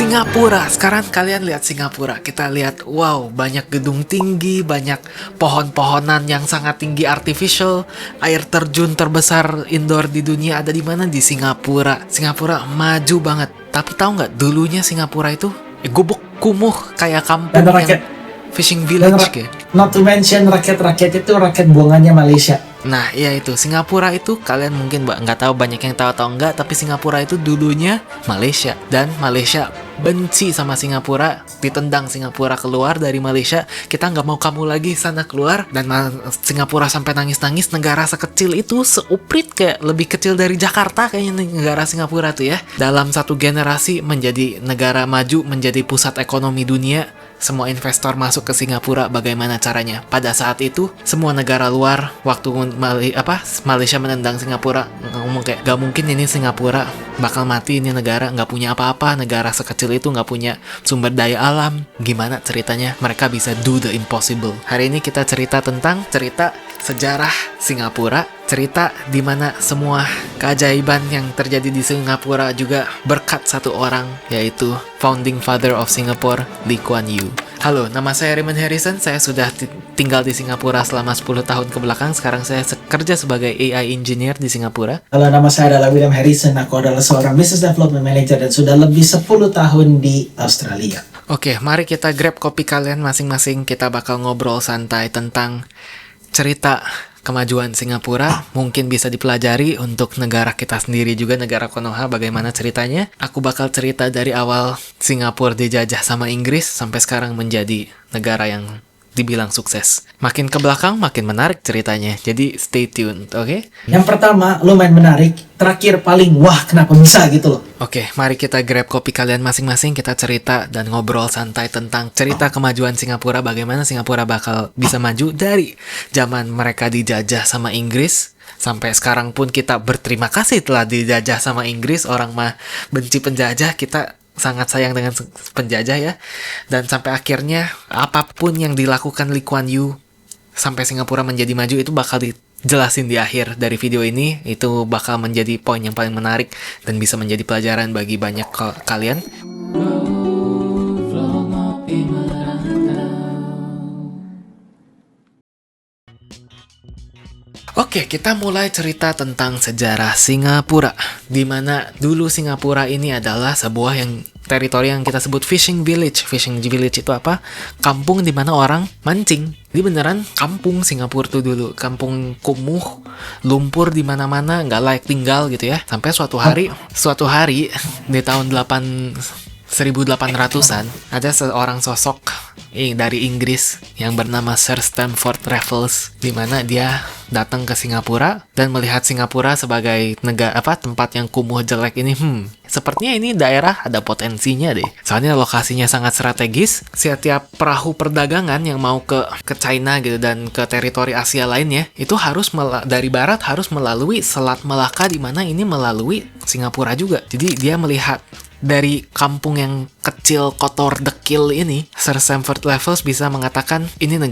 Singapura. Sekarang kalian lihat Singapura. Kita lihat, wow, banyak gedung tinggi, banyak pohon-pohonan yang sangat tinggi artificial. Air terjun terbesar indoor di dunia ada di mana? Di Singapura. Singapura maju banget. Tapi tahu nggak, dulunya Singapura itu gubuk kumuh kayak kampung Dan yang fishing village kayak. Not to mention rakyat-rakyat itu rakyat buangannya Malaysia. Nah, iya itu. Singapura itu kalian mungkin nggak tahu, banyak yang tahu atau enggak, tapi Singapura itu dulunya Malaysia. Dan Malaysia benci sama Singapura, ditendang Singapura keluar dari Malaysia. Kita nggak mau kamu lagi sana keluar. Dan Singapura sampai nangis-nangis. Negara sekecil itu, seuprit kayak lebih kecil dari Jakarta kayaknya negara Singapura tuh ya. Dalam satu generasi menjadi negara maju, menjadi pusat ekonomi dunia. Semua investor masuk ke Singapura. Bagaimana caranya? Pada saat itu semua negara luar waktu Malaysia menendang Singapura ngomong kayak gak mungkin ini Singapura bakal mati, ini negara nggak punya apa-apa, negara sekecil itu nggak punya sumber daya alam. Gimana ceritanya mereka bisa do the impossible? Hari ini kita cerita sejarah Singapura, cerita di mana semua keajaiban yang terjadi di Singapura juga berkat satu orang, yaitu founding father of Singapore, Lee Kuan Yew. Halo, nama saya Raymond Harrison. Saya sudah tinggal di Singapura selama 10 tahun ke belakang. Sekarang saya kerja sebagai AI engineer di Singapura. Halo, nama saya adalah William Harrison. Aku adalah seorang business development manager dan sudah lebih 10 tahun di Australia. Oke, mari kita grab kopi kalian masing-masing. Kita bakal ngobrol santai tentang cerita kemajuan Singapura. Mungkin bisa dipelajari untuk negara kita sendiri juga, negara Konoha, bagaimana ceritanya. Aku bakal cerita dari awal Singapura dijajah sama Inggris sampai sekarang menjadi negara yang dibilang sukses. Makin ke belakang makin menarik ceritanya. Jadi stay tuned, oke? Yang pertama lumayan menarik, terakhir paling wah kenapa bisa gitu loh. Oke, mari kita grab kopi kalian masing-masing. Kita cerita dan ngobrol santai tentang cerita kemajuan Singapura. Bagaimana Singapura bakal bisa maju dari zaman mereka dijajah sama Inggris sampai sekarang pun kita berterima kasih telah dijajah sama Inggris. Orang mah benci penjajah, kita sangat sayang dengan penjajah ya. Dan sampai akhirnya apapun yang dilakukan Lee Kuan Yew sampai Singapura menjadi maju itu bakal dijelasin di akhir dari video ini. Itu bakal menjadi poin yang paling menarik dan bisa menjadi pelajaran bagi banyak kalian. Oke, kita mulai cerita tentang sejarah Singapura, di mana dulu Singapura ini adalah sebuah teritori yang kita sebut fishing village. Fishing village itu apa? Kampung di mana orang mancing. Ini beneran kampung Singapura tuh dulu, kampung kumuh, lumpur di mana-mana, nggak layak tinggal gitu ya. Sampai suatu hari di tahun 1800-an ada seorang sosok dari Inggris yang bernama Sir Stamford Raffles, di mana dia datang ke Singapura dan melihat Singapura sebagai tempat yang kumuh jelek ini. Sepertinya ini daerah ada potensinya deh. Soalnya lokasinya sangat strategis. Setiap perahu perdagangan yang mau ke China gitu dan ke teritori Asia lainnya itu harus dari barat harus melalui Selat Melaka, di mana ini melalui Singapura juga. Jadi dia melihat dari kampung yang kecil, kotor, dekil ini, Sir Stamford Raffles bisa mengatakan ini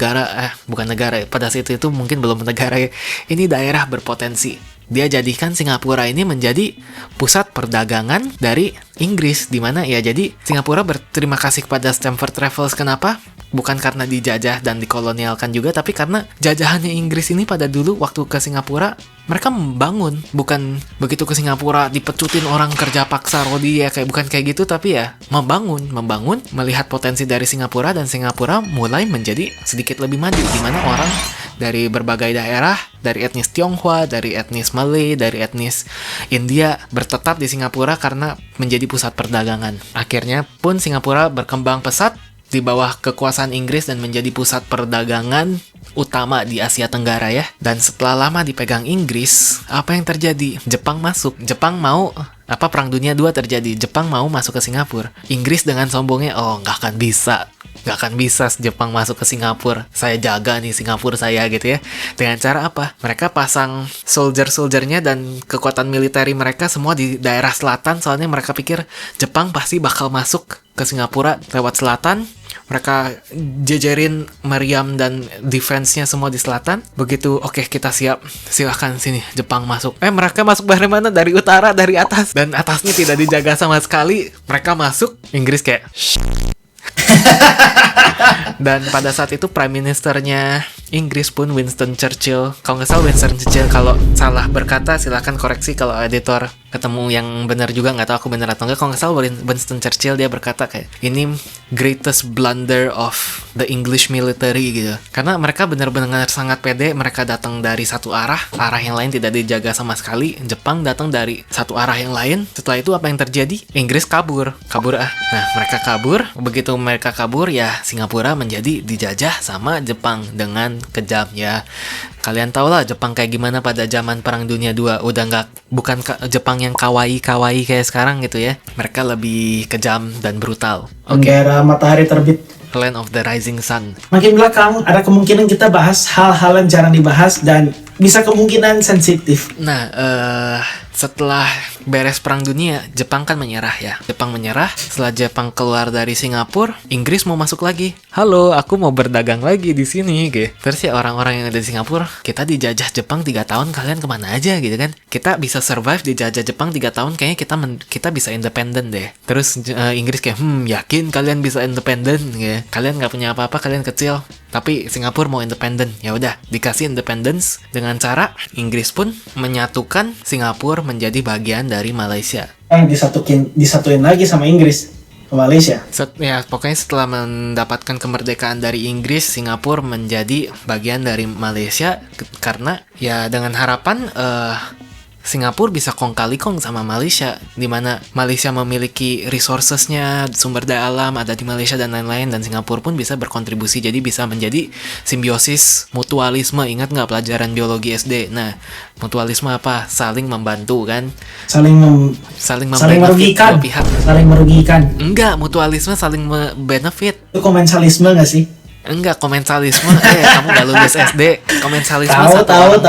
bukan negara, pada saat itu mungkin belum negara ya, ini daerah berpotensi. Dia jadikan Singapura ini menjadi pusat perdagangan dari Inggris, di mana ya jadi Singapura berterima kasih kepada Stamford Raffles. Kenapa? Bukan karena dijajah dan dikolonialkan juga, tapi karena jajahannya Inggris ini pada dulu waktu ke Singapura, mereka membangun. Bukan begitu ke Singapura dipecutin orang kerja paksa rodi ya, bukan kayak gitu, tapi ya membangun, melihat potensi dari Singapura, dan Singapura mulai menjadi sedikit lebih maju, di mana orang dari berbagai daerah, dari etnis Tionghoa, dari etnis Malay, dari etnis India bertetap di Singapura karena menjadi pusat perdagangan. Akhirnya pun Singapura berkembang pesat di bawah kekuasaan Inggris dan menjadi pusat perdagangan utama di Asia Tenggara ya. Dan setelah lama dipegang Inggris, apa yang terjadi? Jepang masuk. Jepang mau Perang Dunia II terjadi. Jepang mau masuk ke Singapura. Inggris dengan sombongnya, nggak akan bisa Jepang masuk ke Singapura. Saya jaga nih Singapura saya gitu ya. Dengan cara apa? Mereka pasang soldier-soldiernya dan kekuatan militeri mereka semua di daerah selatan. Soalnya mereka pikir Jepang pasti bakal masuk ke Singapura lewat selatan, mereka jejerin meriam dan defense-nya semua di selatan. Begitu oke, kita siap, silahkan sini Jepang masuk. Mereka masuk dari mana? Dari utara, dari atas, dan atasnya tidak dijaga sama sekali. Mereka masuk, Inggris kayak dan pada saat itu Prime Ministernya Inggris pun Winston Churchill, kalau nggak salah Winston Churchill, kalau salah berkata silahkan koreksi kalau editor ketemu yang benar juga, nggak tahu aku benar atau nggak. Kalau nggak salah Winston Churchill dia berkata kayak ini greatest blunder of the English military gitu, karena mereka benar-benar sangat pede. Mereka datang dari satu arah yang lain tidak dijaga sama sekali. Jepang datang dari satu arah yang lain. Setelah itu apa yang terjadi? Inggris kabur. Nah, mereka kabur. Begitu mereka kabur, ya Singapura menjadi dijajah sama Jepang dengan kejam ya. Kalian tau lah Jepang kayak gimana pada zaman Perang Dunia II. Udah bukan Jepang yang kawaii kayak sekarang gitu ya. Mereka lebih kejam dan brutal. Negara matahari terbit, Land of the Rising Sun. makin belakang ada kemungkinan kita bahas hal-hal yang jarang dibahas dan bisa kemungkinan sensitif. Nah, setelah beres Perang Dunia, Jepang kan menyerah ya. Jepang menyerah. Setelah Jepang keluar dari Singapura, Inggris mau masuk lagi. Halo, aku mau berdagang lagi di sini, gitu. Terus ya orang-orang yang ada di Singapura, kita dijajah Jepang 3 tahun, kalian kemana aja gitu kan? Kita bisa survive dijajah Jepang 3 tahun, kayaknya kita bisa independen deh. Terus Inggris kayak, yakin kalian bisa independen? Ya. Kalian nggak punya apa-apa, kalian kecil. Tapi Singapura mau independen. Ya udah, dikasih independence dengan cara Inggris pun menyatukan Singapura menjadi bagian dari Malaysia. Disatuin lagi sama Inggris ke Malaysia. Ya, pokoknya setelah mendapatkan kemerdekaan dari Inggris, Singapura menjadi bagian dari Malaysia karena ya dengan harapan Singapura bisa kong kali kong sama Malaysia, di mana Malaysia memiliki resourcesnya, sumber daya alam ada di Malaysia dan lain-lain, dan Singapura pun bisa berkontribusi, jadi bisa menjadi simbiosis mutualisme. Ingat nggak pelajaran biologi SD? Nah, mutualisme apa? Saling membantu kan? Saling dua merugikan. pihak. Saling merugikan. Enggak, mutualisme saling benefit. Itu komensalisme nggak sih? Enggak, komensalisme. Kamu gak lulus SD. Komensalisme Tahu.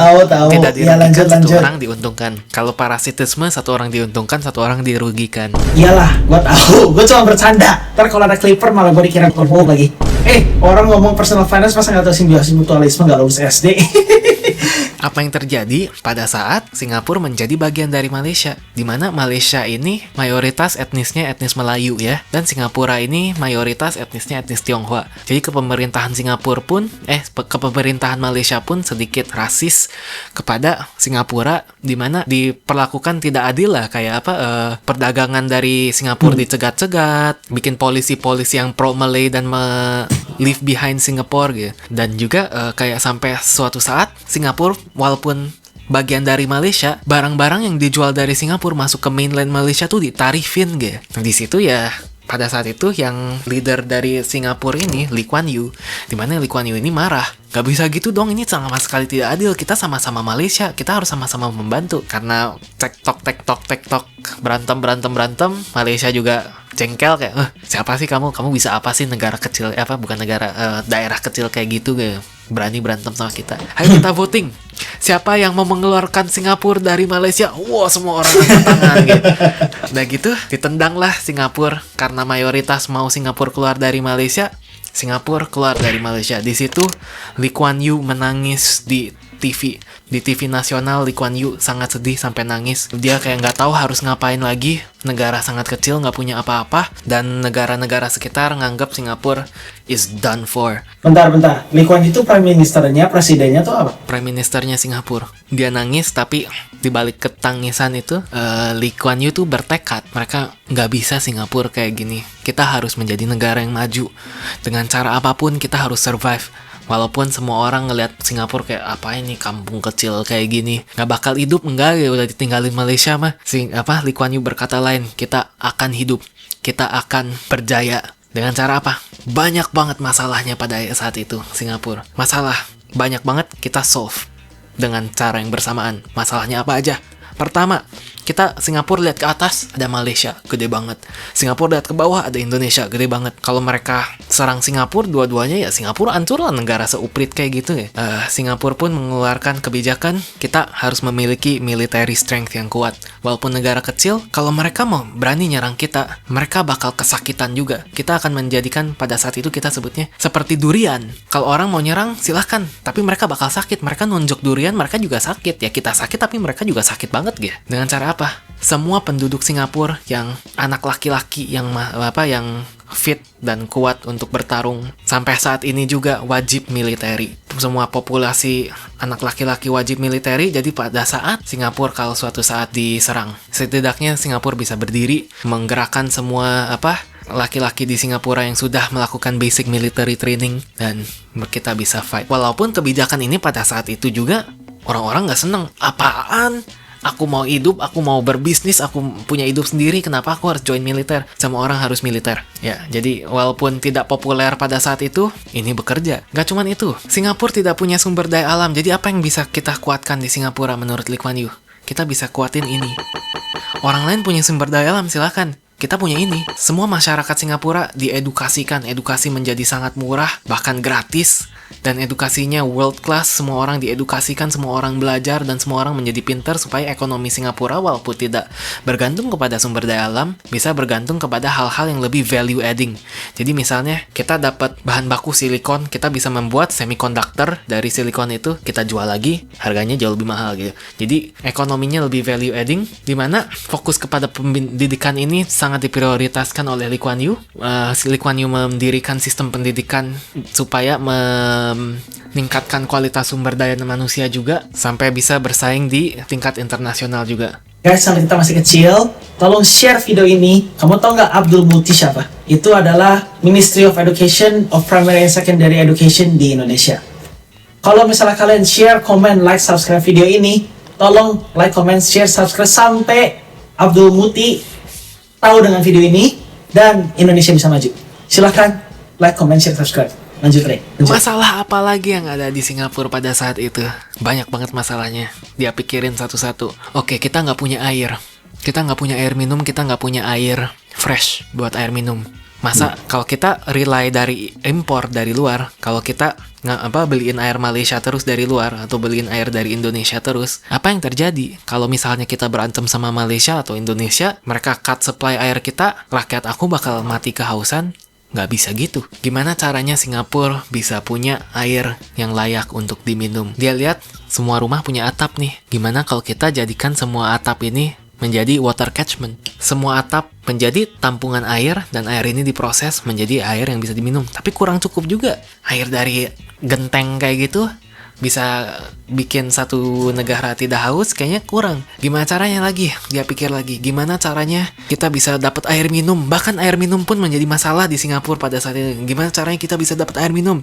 tidak Ya, dirugikan, satu lanjut. orang diuntungkan. Kalau parasitisme, satu orang diuntungkan, satu orang dirugikan. Iyalah, gue tahu. Gue cuma bercanda. Ntar kalau ada clipper malah gue dikira bohong lagi. Orang ngomong personal finance masa nggak tahu simbiosis mutualisme, nggak lulus SD. Apa yang terjadi pada saat Singapura menjadi bagian dari Malaysia, di mana Malaysia ini mayoritas etnisnya etnis Melayu ya, dan Singapura ini mayoritas etnisnya etnis Tionghoa. Jadi kepemerintahan Singapura pun kepemerintahan Malaysia pun sedikit rasis kepada Singapura, di mana diperlakukan tidak adil lah, kayak perdagangan dari Singapura dicegat-cegat, bikin polisi-polisi yang pro Malay dan leave behind Singapore gitu. Dan juga kayak sampai suatu saat Singapura walaupun bagian dari Malaysia, barang-barang yang dijual dari Singapura masuk ke mainland Malaysia tuh ditarifin gitu. Nah, di situ ya pada saat itu yang leader dari Singapura ini Lee Kuan Yew, dimana Lee Kuan Yew ini marah. Gak bisa gitu dong, ini sama sekali tidak adil. Kita sama-sama Malaysia, kita harus sama-sama membantu. Karena tektok, berantem. Malaysia juga jengkel kayak, siapa sih kamu bisa apa sih, negara kecil, daerah kecil kayak gitu, kayak berani berantem sama kita. Ayo kita voting, siapa yang mau mengeluarkan Singapura dari Malaysia? Wah, semua orang angkat tangan gitu. Udah gitu ditendanglah Singapura, karena mayoritas mau Singapura keluar dari Malaysia. Singapura keluar dari Malaysia. Di situ Lee Kuan Yew menangis di TV nasional. Lee Kuan Yew sangat sedih sampai nangis. Dia kayak nggak tahu harus ngapain lagi. Negara sangat kecil, nggak punya apa-apa, dan negara-negara sekitar nganggap Singapura is done for. Bentar. Lee Kuan Yew itu presidennya tuh apa? Prime Ministernya Singapura. Dia nangis, tapi dibalik ketangisan itu, Lee Kuan Yew tuh bertekad, mereka nggak bisa Singapura kayak gini. Kita harus menjadi negara yang maju. Dengan cara apapun kita harus survive. Walaupun semua orang ngelihat Singapura kayak apa ini kampung kecil kayak gini, nggak bakal hidup, enggak ya udah ditinggalin Malaysia mah. Lee Kuan Yew berkata lain, kita akan hidup, kita akan berjaya. Dengan cara apa? Banyak banget masalahnya pada saat itu Singapura. Masalah banyak banget, kita solve dengan cara yang bersamaan. Masalahnya apa aja? Pertama, kita Singapura lihat ke atas ada Malaysia, gede banget. Singapura lihat ke bawah ada Indonesia, gede banget. Kalau mereka serang Singapura, dua-duanya ya Singapura hancur lah, negara seuprit kayak gitu ya. Singapura pun mengeluarkan kebijakan kita harus memiliki military strength yang kuat. Walaupun negara kecil, kalau mereka mau berani nyerang kita, mereka bakal kesakitan juga. Kita akan menjadikan pada saat itu kita sebutnya seperti durian. Kalau orang mau nyerang silahkan, tapi mereka bakal sakit. Mereka nunjuk durian, mereka juga sakit. Ya kita sakit tapi mereka juga sakit banget gitu. Dengan cara apa? Semua penduduk Singapura yang anak laki-laki yang fit dan kuat untuk bertarung sampai saat ini juga wajib militeri. Semua populasi anak laki-laki wajib militeri. Jadi pada saat Singapura kalau suatu saat diserang, setidaknya Singapura bisa berdiri menggerakkan semua laki-laki di Singapura yang sudah melakukan basic military training dan kita bisa fight. Walaupun kebijakan ini pada saat itu juga orang-orang nggak seneng. Apaan? Aku mau hidup, aku mau berbisnis, aku punya hidup sendiri, kenapa aku harus join militer? Semua orang harus militer. Ya, jadi walaupun tidak populer pada saat itu, ini bekerja. Gak cuman itu, Singapura tidak punya sumber daya alam, jadi apa yang bisa kita kuatkan di Singapura menurut Lee Kuan Yew? Kita bisa kuatin ini. Orang lain punya sumber daya alam, silakan. Kita punya ini. Semua masyarakat Singapura diedukasikan. Edukasi menjadi sangat murah, bahkan gratis. Dan edukasinya world class. Semua orang diedukasikan, semua orang belajar, dan semua orang menjadi pintar supaya ekonomi Singapura walaupun tidak bergantung kepada sumber daya alam, bisa bergantung kepada hal-hal yang lebih value adding. Jadi misalnya kita dapat bahan baku silikon, kita bisa membuat semiconductor dari silikon itu, kita jual lagi, harganya jauh lebih mahal gitu. Jadi ekonominya lebih value adding, dimana fokus kepada pendidikan ini sangat diprioritaskan oleh Lee Kuan Yew. Lee Kuan Yew mendirikan sistem pendidikan supaya meningkatkan kualitas sumber daya manusia juga sampai bisa bersaing di tingkat internasional juga. Guys, sampai kita masih kecil, tolong share video ini. Kamu tahu nggak Abdul Muti siapa? Itu adalah Ministry of Education of Primary and Secondary Education di Indonesia. Kalau misalnya kalian share, comment, like, subscribe video ini, tolong like, comment, share, subscribe sampai Abdul Muti tahu dengan video ini dan Indonesia bisa maju. Silahkan like, comment, share, subscribe. Lanjut, Ray. Masalah apa lagi yang ada di Singapura pada saat itu? Banyak banget masalahnya. Dia pikirin satu-satu. Oke, kita nggak punya air. Kita nggak punya air minum, kita nggak punya air fresh buat air minum. Masa kalau kita rely dari impor dari luar, kalau kita beliin air Malaysia terus dari luar atau beliin air dari Indonesia terus, apa yang terjadi? Kalau misalnya kita berantem sama Malaysia atau Indonesia, mereka cut supply air kita, rakyat aku bakal mati kehausan. Nggak bisa gitu. Gimana caranya Singapura bisa punya air yang layak untuk diminum? Dia lihat semua rumah punya atap nih. Gimana kalau kita jadikan semua atap ini menjadi water catchment? Semua atap menjadi tampungan air dan air ini diproses menjadi air yang bisa diminum. Tapi kurang cukup juga. Air dari genteng kayak gitu bisa bikin satu negara tidak haus, kayaknya kurang. Gimana caranya lagi? Dia pikir lagi, gimana caranya kita bisa dapat air minum? Bahkan air minum pun menjadi masalah di Singapura pada saat itu. Gimana caranya kita bisa dapat air minum?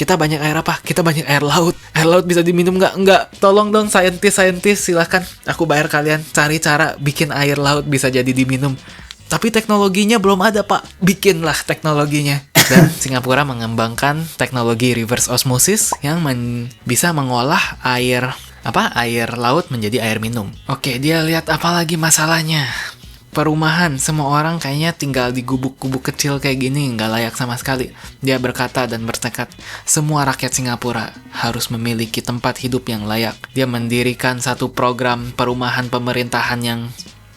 Kita banyak air apa? Kita banyak air laut. Air laut bisa diminum nggak? Nggak. Tolong dong saintis, silahkan. Aku bayar kalian cari cara bikin air laut bisa jadi diminum. Tapi teknologinya belum ada, Pak. Bikinlah teknologinya. Dan Singapura mengembangkan teknologi reverse osmosis yang bisa mengolah air laut menjadi air minum. Oke, dia lihat apa lagi masalahnya. Perumahan, semua orang kayaknya tinggal di gubuk-gubuk kecil kayak gini, nggak layak sama sekali. Dia berkata dan bertekad, semua rakyat Singapura harus memiliki tempat hidup yang layak. Dia mendirikan satu program perumahan pemerintahan yang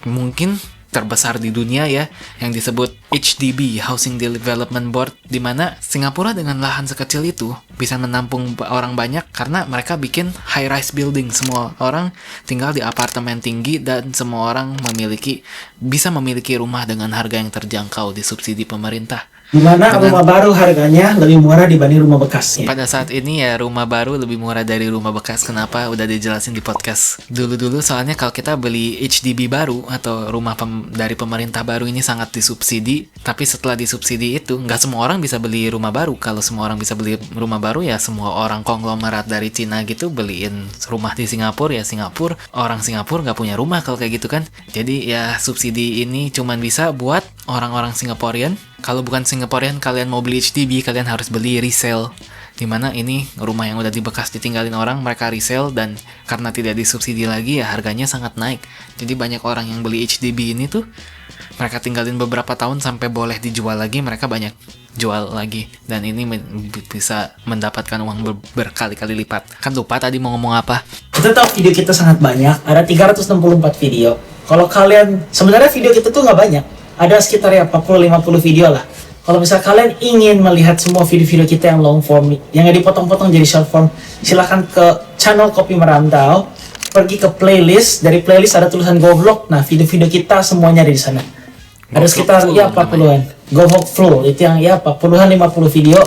mungkin terbesar di dunia ya, yang disebut HDB, Housing Development Board, di mana Singapura dengan lahan sekecil itu bisa menampung orang banyak karena mereka bikin high-rise building. Semua orang tinggal di apartemen tinggi dan semua orang bisa memiliki rumah dengan harga yang terjangkau disubsidi pemerintah. Di mana rumah baru harganya lebih murah dibanding rumah bekas. Pada saat ini ya rumah baru lebih murah dari rumah bekas. Kenapa? Udah dijelasin di podcast dulu-dulu. Soalnya kalau kita beli HDB baru atau rumah dari pemerintah baru ini sangat disubsidi. Tapi setelah disubsidi itu, nggak semua orang bisa beli rumah baru. Kalau semua orang bisa beli rumah baru ya semua orang konglomerat dari Cina gitu beliin rumah di Singapura ya Singapura. Orang Singapura nggak punya rumah kalau kayak gitu kan. Jadi ya subsidi ini cuman bisa buat orang-orang Singaporean. Kalau bukan Singaporean, kalian mau beli HDB, kalian harus beli resale. Dimana ini rumah yang udah bekas ditinggalin orang, mereka resell, dan karena tidak disubsidi lagi ya harganya sangat naik. Jadi banyak orang yang beli HDB ini tuh mereka tinggalin beberapa tahun sampai boleh dijual lagi, mereka banyak jual lagi, dan ini bisa mendapatkan uang berkali-kali lipat. Kan lupa tadi mau ngomong apa. Kita tahu video kita sangat banyak, ada 364 video. Kalau kalian, sebenarnya video kita tuh nggak banyak, ada sekitar ya 40-50 video lah. Kalau misal kalian ingin melihat semua video-video kita yang long form, yang dipotong-potong jadi short form, silahkan ke channel Kopi Merantau, pergi ke playlist, dari playlist ada tulisan Govlog, nah video-video kita semuanya ada di sana. Ada sekitar ya 40-an. Govlog Flow itu yang ya 40-an 50 video.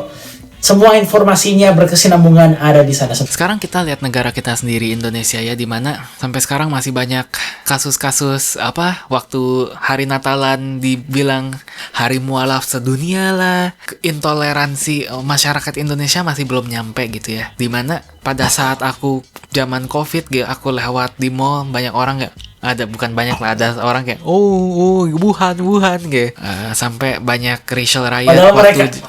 Semua informasinya berkesinambungan ada di sana. Sekarang kita lihat negara kita sendiri, Indonesia ya, dimana sampai sekarang masih banyak kasus-kasus waktu hari Natalan dibilang hari mualaf sedunia lah, intoleransi masyarakat Indonesia masih belum nyampe gitu ya. Dimana pada saat aku zaman COVID aku lewat di mall, banyak orang bukan banyak lah, ada orang kayak Wuhan gitu. Sampai banyak racial riot.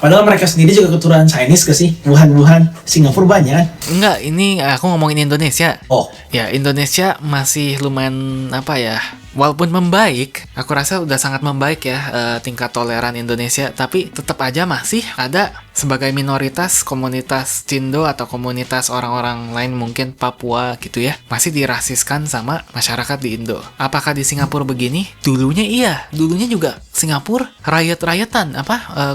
Padahal mereka sendiri juga keturunan Chinese ke sih. Wuhan, Singapura banyak. Enggak, ini aku ngomongin Indonesia. Oh. Ya, Indonesia masih lumayan walaupun membaik, aku rasa udah sangat membaik ya tingkat toleran Indonesia, tapi tetap aja masih ada sebagai minoritas komunitas Cindo atau komunitas orang-orang lain, mungkin Papua gitu ya, masih dirasiskan sama masyarakat di Indo. Apakah di Singapura begini? Dulunya iya, dulunya juga Singapura riot-riotan,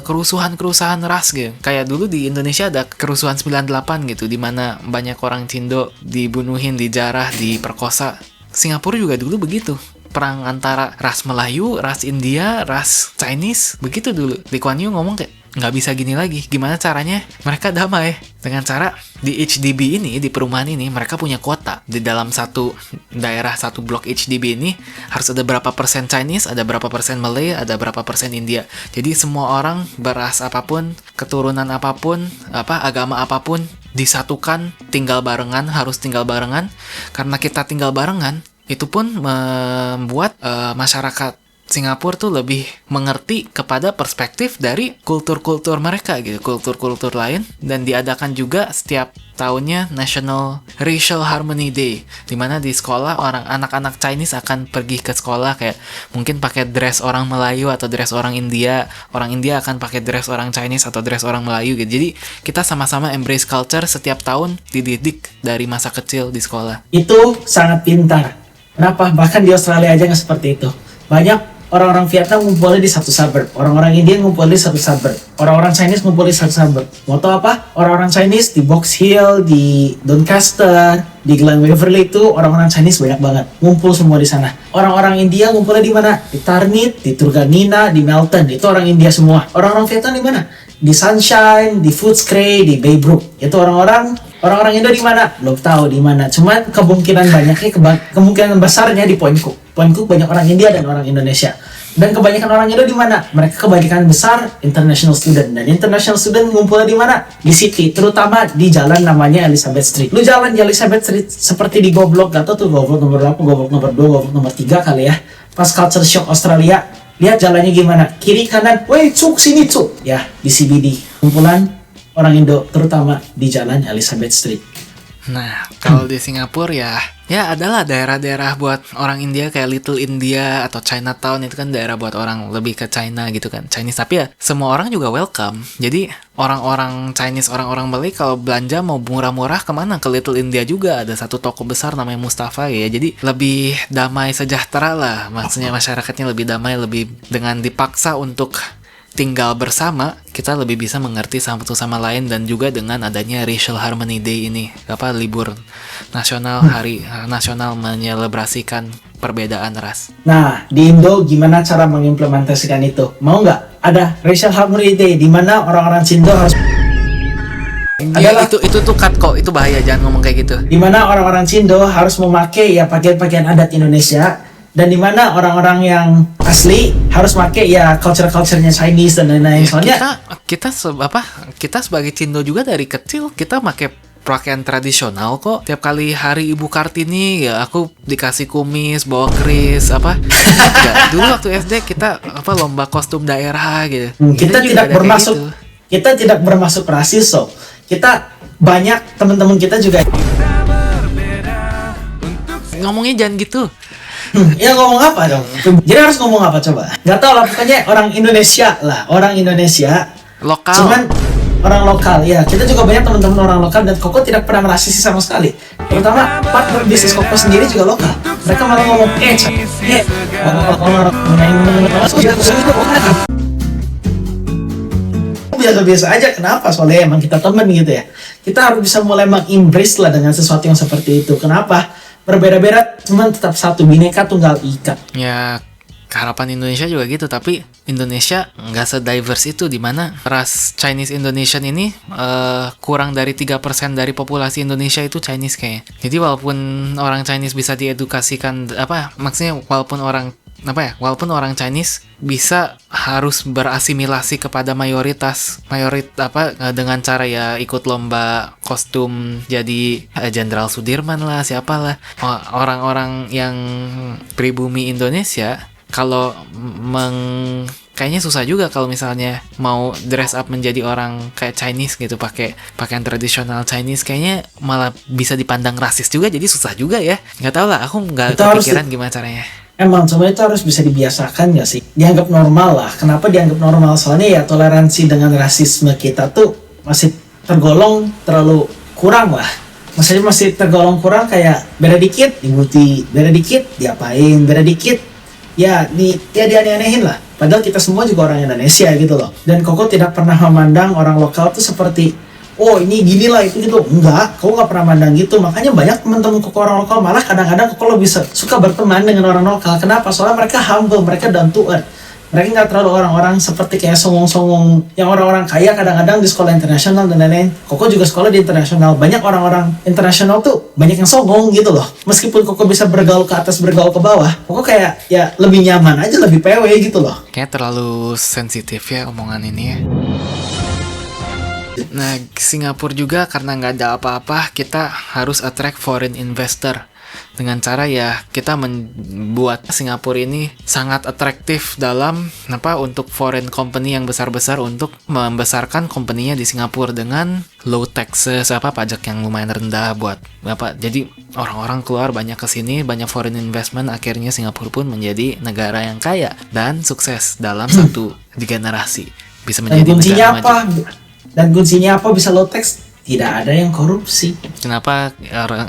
kerusuhan-kerusuhan ras gitu. Kayak dulu di Indonesia ada kerusuhan 98 gitu, dimana banyak orang Cindo dibunuhin, dijarah, diperkosa. Singapura juga dulu begitu. Perang antara ras Melayu, ras India, ras Chinese, begitu dulu. Lee Kuan Yew ngomong kayak, nggak bisa gini lagi. Gimana caranya mereka damai? Dengan cara di HDB ini, di perumahan ini, mereka punya kuota. Di dalam satu daerah, satu blok HDB ini, harus ada berapa persen Chinese, ada berapa persen Malay, ada berapa persen India. Jadi semua orang beras apapun, keturunan apapun, agama apapun, disatukan, tinggal barengan, harus tinggal barengan. Karena kita tinggal barengan, itu pun membuat masyarakat Singapura tuh lebih mengerti kepada perspektif dari kultur-kultur mereka gitu, kultur-kultur lain, dan diadakan juga setiap tahunnya National Racial Harmony Day, dimana di sekolah anak-anak Chinese akan pergi ke sekolah kayak mungkin pakai dress orang Melayu atau dress orang India akan pakai dress orang Chinese atau dress orang Melayu gitu. Jadi kita sama-sama embrace culture, setiap tahun dididik dari masa kecil di sekolah. Itu sangat pintar. Kenapa? Bahkan di Australia aja nggak seperti itu. Banyak orang-orang Vietnam ngumpulnya di satu suburb, orang-orang India ngumpul di satu suburb, orang-orang Chinese ngumpul di satu suburb. Mau tau apa? Orang-orang Chinese di Box Hill, di Doncaster, di Glen Waverley itu orang-orang Chinese banyak banget, ngumpul semua di sana. Orang-orang India ngumpulnya di mana? Di Tarnit, di Turganina, di Melton, itu orang India semua. Orang-orang Vietnam di mana? Di Sunshine, di Footscray, di Baybrook. Itu orang-orang Indo di mana? Belum tahu di mana. Cuman kemungkinan besarnya di Point Cook. Point Cook banyak orang India dan orang Indonesia. Dan kebanyakan orang Indo di mana? Mereka kebanyakan besar international student. Dan international student ngumpulnya di mana? Di city, terutama di jalan namanya Elizabeth Street. Lu jalan di Elizabeth Street seperti di Govlog, gak tau tuh Govlog nomor berapa, Govlog nomor 2, Govlog nomor 3 kali ya. Pas culture shock Australia, lihat jalannya gimana? Kiri kanan, woi cuk sini cuk. Ya, di CBD. Kumpulan orang Indo terutama di jalan Elizabeth Street. Nah, kalau di Singapura ya adalah daerah-daerah buat orang India kayak Little India atau Chinatown, itu kan daerah buat orang lebih ke China gitu kan, Chinese. Tapi ya semua orang juga welcome. Jadi orang-orang Chinese, orang-orang Malay kalau belanja mau murah-murah kemana? Ke Little India juga ada satu toko besar namanya Mustafa ya. Jadi lebih damai sejahtera lah. Maksudnya masyarakatnya lebih damai, lebih dengan dipaksa untuk tinggal bersama, kita lebih bisa mengerti satu sama lain. Dan juga dengan adanya Racial Harmony Day ini, libur nasional, hari nasional menyelebrasikan perbedaan ras. Nah, di Indo gimana cara mengimplementasikan itu? Mau nggak ada Racial Harmony Day di mana orang-orang Cindo harus itu tuh cut kok, itu bahaya, jangan ngomong kayak gitu. Di mana orang-orang Cindo harus memakai pakaian-pakaian adat Indonesia, dan di mana orang-orang yang asli harus pakai culture-nya Chinese dan lain-lain. Soalnya kita sebagai Cindo juga dari kecil kita pakai pakaian tradisional kok. Tiap kali hari Ibu Kartini aku dikasih kumis, bawa keris dulu waktu SD kita lomba kostum daerah gitu. Kita tidak bermaksud rasis kita banyak teman-teman kita juga. Ngomongnya jangan gitu. Ya ngomong apa dong? Jadi harus ngomong apa coba? Gak tau lah, pokoknya orang Indonesia lah, orang Indonesia. Lokal. Cuman orang lokal, ya. Kita juga banyak teman-teman orang lokal dan Koko tidak pernah merasisi sama sekali. Terutama partner bisnis Koko sendiri juga lokal. Mereka malah ngomong, biasa-biasa aja. Kenapa? Soalnya emang kita temen gitu ya. Kita harus bisa mulai meng-embrace lah dengan sesuatu yang seperti itu. Kenapa? Berbeda-beda, cuman tetap satu, bineka tunggal ika. Ya, harapan Indonesia juga gitu, tapi Indonesia nggak se-diverse itu, dimana ras Chinese Indonesian ini kurang dari 3% dari populasi Indonesia itu Chinese kayaknya. Jadi walaupun orang Chinese bisa diedukasikan, maksudnya walaupun orang Chinese bisa harus berasimilasi kepada mayoritas dengan cara ya ikut lomba kostum jadi Jenderal Sudirman lah, siapalah orang-orang yang pribumi Indonesia. Kalau kayaknya susah juga kalau misalnya mau dress up menjadi orang kayak Chinese gitu, pakai pakaian tradisional Chinese, kayaknya malah bisa dipandang rasis juga, jadi susah juga ya. Nggak tahu lah, aku nggak kepikiran gimana caranya. Emang semua itu harus bisa dibiasakan gak sih? Dianggap normal lah. Kenapa dianggap normal? Soalnya ya toleransi dengan rasisme kita tuh masih tergolong terlalu kurang lah. Maksudnya masih tergolong kurang, kayak beda dikit dibuti, beda dikit diapain, beda dikit ya dianeh-anehin lah. Padahal kita semua juga orang Indonesia gitu loh. Dan Koko tidak pernah memandang orang lokal tuh seperti, oh ini gini lah itu gitu. Enggak, Koko gak pernah mandang gitu. Makanya banyak teman-teman Koko orang lokal, malah kadang-kadang Koko lebih suka berteman dengan orang lokal. Kenapa? Soalnya mereka humble, mereka down to earth. Mereka gak terlalu orang-orang seperti kayak songong-songong yang orang-orang kaya kadang-kadang di sekolah internasional dan lain-lain. Koko juga sekolah di internasional. Banyak orang-orang internasional tuh banyak yang songong gitu loh. Meskipun Koko bisa bergaul ke atas, bergaul ke bawah, Koko kayak ya lebih nyaman aja, lebih PW gitu loh. Kayak terlalu sensitif ya omongan ini ya. Nah, Singapura juga karena nggak ada apa-apa, kita harus attract foreign investor. Dengan cara ya kita membuat Singapura ini sangat atraktif untuk foreign company yang besar-besar untuk membesarkan company-nya di Singapura dengan low taxes, pajak yang lumayan rendah buat jadi orang-orang keluar banyak ke sini, banyak foreign investment, akhirnya Singapura pun menjadi negara yang kaya dan sukses dalam satu generasi, bisa menjadi negara maju. Dan kuncinya apa bisa low tax? Tidak ada yang korupsi. Kenapa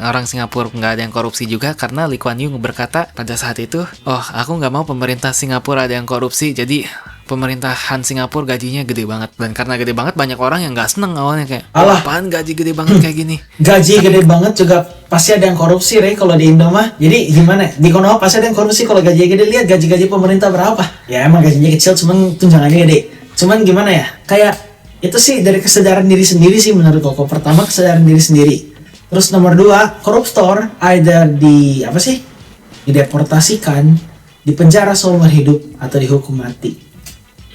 orang Singapura nggak ada yang korupsi juga? Karena Lee Kuan Yew berkata pada saat itu, aku nggak mau pemerintah Singapura ada yang korupsi, jadi pemerintahan Singapura gajinya gede banget. Dan karena gede banget, banyak orang yang nggak seneng awalnya, kayak apaan gaji gede banget kayak gini. Gaji gede banget juga pasti ada yang korupsi, kalau di Indo mah. Jadi gimana? Di Konoha pasti ada yang korupsi kalau gajinya gede. Lihat gaji-gaji pemerintah berapa. Ya emang gajinya kecil, cuman tunjangannya gede. Cuman gimana ya? Kayak itu sih dari kesadaran diri sendiri sih menurut Koko. Pertama, kesadaran diri sendiri. Terus nomor 2, koruptor either dideportasikan, dipenjara seumur hidup, atau dihukum mati.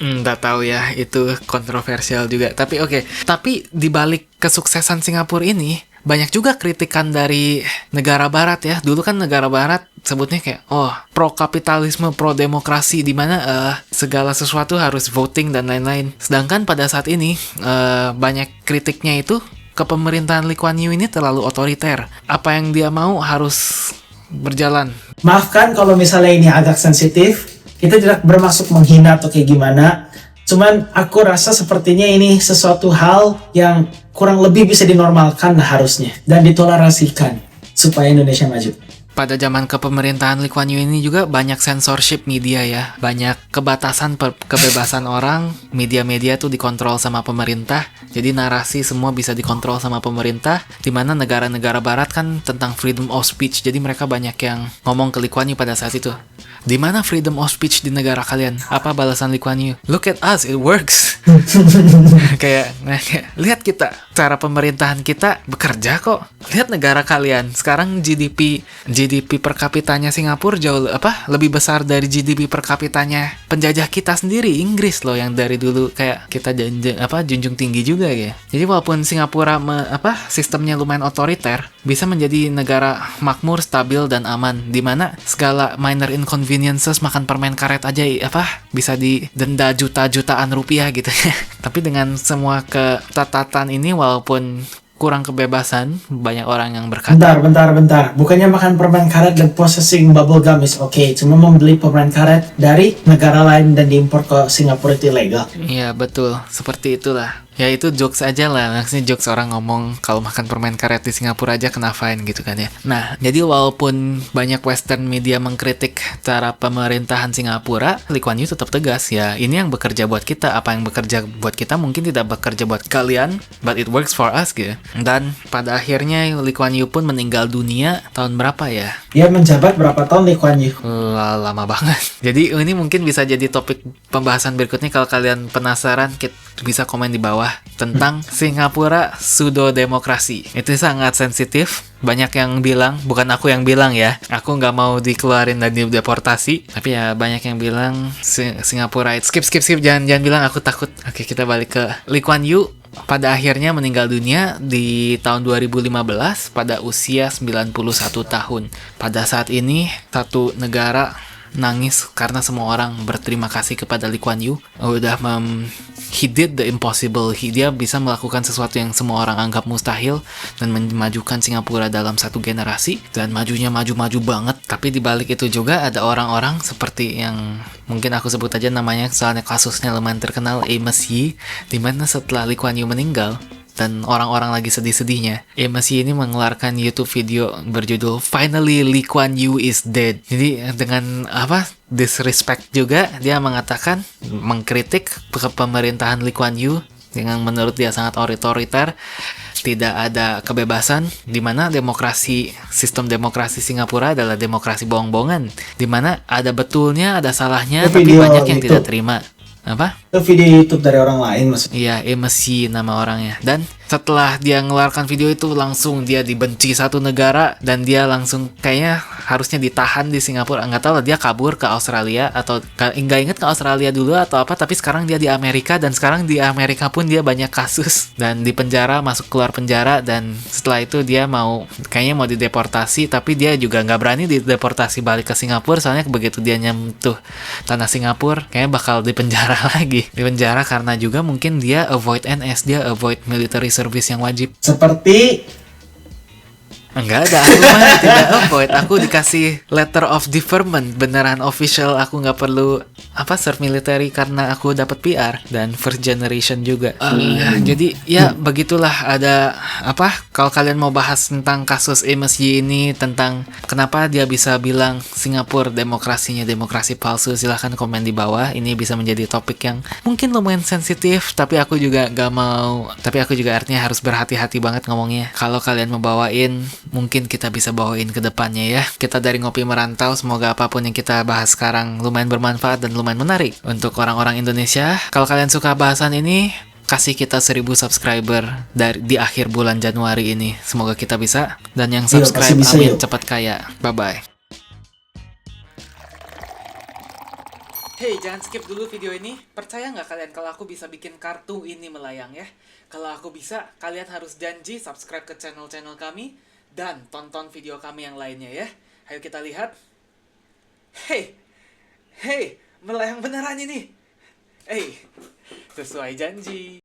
Nggak tahu ya, itu kontroversial juga. Tapi oke. Tapi dibalik kesuksesan Singapura ini, banyak juga kritikan dari negara barat ya. Dulu kan negara barat sebutnya kayak pro kapitalisme, pro demokrasi, di mana segala sesuatu harus voting dan lain-lain. Sedangkan pada saat ini banyak kritiknya itu kepemerintahan Lee Kuan Yew ini terlalu otoriter. Apa yang dia mau harus berjalan. Maafkan kalau misalnya ini agak sensitif. Kita tidak bermaksud menghina atau kayak gimana. Cuman aku rasa sepertinya ini sesuatu hal yang kurang lebih bisa dinormalkan harusnya dan ditolerasikan supaya Indonesia maju. Pada zaman kepemerintahan Lee Kuan Yew ini juga banyak censorship media ya, banyak kebatasan kebebasan orang, media-media tuh dikontrol sama pemerintah, jadi narasi semua bisa dikontrol sama pemerintah, dimana negara-negara barat kan tentang freedom of speech, jadi mereka banyak yang ngomong ke Lee Kuan Yew pada saat itu. Di mana freedom of speech di negara kalian? Apa balasan Lee Kuan Yew? Look at us, it works. kayak lihat kita, cara pemerintahan kita bekerja kok. Lihat negara kalian, sekarang GDP per kapitanya Singapura jauh lebih besar dari GDP per kapitanya penjajah kita sendiri, Inggris loh, yang dari dulu kayak kita junjung tinggi juga ya. Jadi walaupun Singapura sistemnya lumayan otoriter, bisa menjadi negara makmur, stabil dan aman, di mana segala minor inconveniences, makan permen karet aja bisa didenda juta-jutaan rupiah gitu. Tapi dengan semua ketatatan ini, walaupun kurang kebebasan, banyak orang yang berkata, Bentar. Bukannya makan permen karet dan processing bubble gum is okay. Cuma membeli permen karet dari negara lain dan diimpor ke Singapura itu ilegal. iya betul, seperti itulah. Ya itu jokes aja lah, maksudnya jokes orang ngomong kalau makan permen karet di Singapura aja kena fine gitu kan ya. Nah, jadi walaupun banyak western media mengkritik cara pemerintahan Singapura, Lee Kuan Yew tetap tegas ya, ini yang bekerja buat kita, apa yang bekerja buat kita mungkin tidak bekerja buat kalian, but it works for us gitu. Dan pada akhirnya Lee Kuan Yew pun meninggal dunia tahun berapa ya? Dia menjabat berapa tahun Lee Kuan Yew? Lama banget. Jadi ini mungkin bisa jadi topik pembahasan berikutnya kalau kalian penasaran, bisa komen di bawah tentang Singapura pseudo demokrasi. Itu sangat sensitif. Banyak yang bilang, bukan aku yang bilang ya, aku nggak mau dikeluarin dan dideportasi. Tapi ya banyak yang bilang Singapura itu skip, jangan bilang aku takut. Oke, kita balik ke Lee Kuan Yew. Pada akhirnya meninggal dunia di tahun 2015 pada usia 91 tahun. Pada saat ini satu negara nangis karena semua orang berterima kasih kepada Lee Kuan Yew. He did the impossible. Dia bisa melakukan sesuatu yang semua orang anggap mustahil dan memajukan Singapura dalam satu generasi, dan majunya maju banget. Tapi di balik itu juga ada orang-orang seperti yang mungkin aku sebut aja namanya, soalnya kasusnya lumayan terkenal, Amos Yee, dimana setelah Lee Kuan Yew meninggal dan orang-orang lagi sedih-sedihnya, Amos Yee ini mengeluarkan YouTube video berjudul Finally Lee Kuan Yew is Dead. Jadi dengan disrespect juga, dia mengatakan, mengkritik pemerintahan Lee Kuan Yew dengan menurut dia sangat otoriter, tidak ada kebebasan, di mana sistem demokrasi Singapura adalah demokrasi bohong-bohongan, di mana ada betulnya, ada salahnya, tapi banyak yang tidak terima. Apa? Itu video YouTube dari orang lain maksudnya. Iya, Amos Yee nama orangnya. Dan setelah dia ngeluarkan video itu, langsung dia dibenci satu negara, dan dia langsung kayaknya harusnya ditahan di Singapura. Nggak tahu lah, dia kabur ke Australia atau nggak inget ke Australia dulu atau apa, tapi sekarang dia di Amerika, dan sekarang di Amerika pun dia banyak kasus dan di penjara, masuk keluar penjara, dan setelah itu dia kayaknya mau dideportasi, tapi dia juga nggak berani dideportasi balik ke Singapura, soalnya begitu dia nyentuh tanah Singapura kayaknya bakal dipenjara lagi. Dipenjara karena juga mungkin dia avoid NS, dia avoid military service yang wajib. Seperti Enggak ada, aku mah tidak avoid. Aku dikasih letter of deferment, beneran official. Aku nggak perlu serve military karena aku dapat PR dan first generation juga. Jadi ya begitulah, ada kalau kalian mau bahas tentang kasus Amos Yee ini, tentang kenapa dia bisa bilang Singapura demokrasinya demokrasi palsu, silahkan komen di bawah. Ini bisa menjadi topik yang mungkin lumayan sensitif, tapi aku juga artinya harus berhati-hati banget ngomongnya. Kalau kalian mau bawain, mungkin kita bisa bawain ke depannya ya. Kita dari Ngopi Merantau, semoga apapun yang kita bahas sekarang lumayan bermanfaat dan lumayan menarik untuk orang-orang Indonesia. Kalau kalian suka bahasan ini, kasih kita 1000 subscriber di akhir bulan Januari ini. Semoga kita bisa. Dan yang subscribe, amin, cepat kaya. Bye-bye. Hey, jangan skip dulu video ini. Percaya nggak kalian kalau aku bisa bikin kartu ini melayang ya? Kalau aku bisa, kalian harus janji subscribe ke channel-channel kami dan tonton video kami yang lainnya ya. Ayo kita lihat. Hey, melayang beneran ini. Sesuai janji.